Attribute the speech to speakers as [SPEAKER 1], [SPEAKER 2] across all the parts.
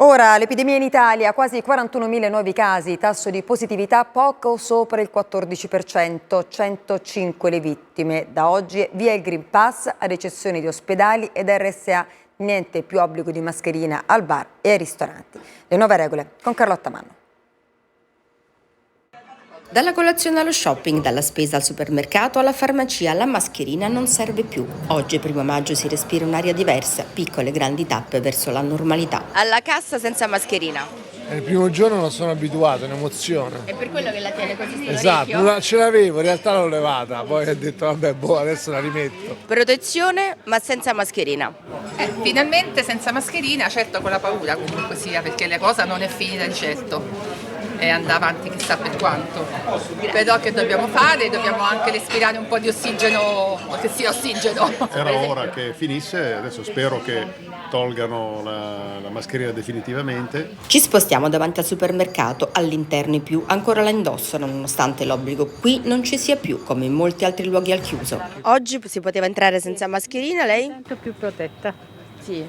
[SPEAKER 1] Ora l'epidemia in Italia, quasi 41.000 nuovi casi, tasso di positività poco sopra il 14%, 105 le vittime. Da oggi via il Green Pass, ad eccezione di ospedali ed RSA, niente più obbligo di mascherina al bar e ai ristoranti. Le nuove regole con Carlotta Manno.
[SPEAKER 2] Dalla colazione allo shopping, dalla spesa al supermercato alla farmacia, la mascherina non serve più. Oggi, 1° maggio, si respira un'aria diversa, piccole e grandi tappe verso la normalità. Alla cassa senza mascherina.
[SPEAKER 3] Il primo giorno non sono abituato, è un'emozione.
[SPEAKER 2] È per quello che la tiene così
[SPEAKER 3] Esatto, ce l'avevo, in realtà l'ho levata, poi ho detto vabbè, adesso la rimetto.
[SPEAKER 2] Protezione ma senza mascherina.
[SPEAKER 4] Finalmente senza mascherina, certo con la paura comunque sia, perché la cosa non è finita di certo e andrà avanti chissà per quanto. Però che dobbiamo fare? Dobbiamo anche respirare un po' di ossigeno, che sia ossigeno.
[SPEAKER 5] Era ora che finisse, adesso spero che tolgano la mascherina definitivamente.
[SPEAKER 2] Ci spostiamo davanti al supermercato, all'interno i più ancora la indossano nonostante l'obbligo qui non ci sia più come in molti altri luoghi al chiuso. Oggi si poteva entrare senza mascherina, lei?
[SPEAKER 6] Molto più protetta, sì,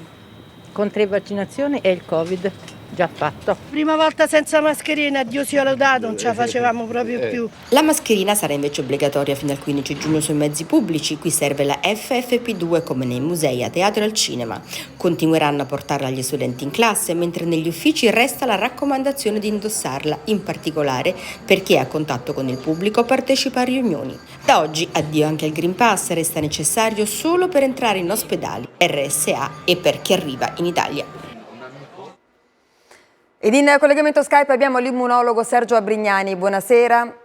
[SPEAKER 6] con 3 vaccinazioni e il Covid già fatto.
[SPEAKER 7] Prima volta senza mascherina, Dio sia lodato, non ce la facevamo proprio più.
[SPEAKER 2] La mascherina sarà invece obbligatoria fino al 15 giugno sui mezzi pubblici, qui serve la FFP2 come nei musei, a teatro e al cinema. Continueranno a portarla gli studenti in classe, mentre negli uffici resta la raccomandazione di indossarla, in particolare per chi è a contatto con il pubblico o partecipa a riunioni. Da oggi addio anche al Green Pass, resta necessario solo per entrare in ospedali, RSA e per chi arriva in Italia.
[SPEAKER 1] Ed in collegamento Skype abbiamo l'immunologo Sergio Abrignani. Buonasera.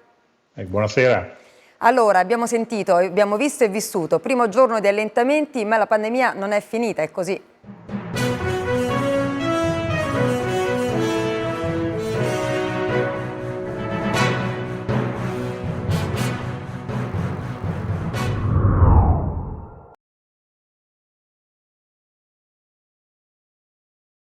[SPEAKER 8] Buonasera.
[SPEAKER 1] Allora, abbiamo sentito, abbiamo visto e vissuto, primo giorno di allentamenti, ma la pandemia non è finita, è così?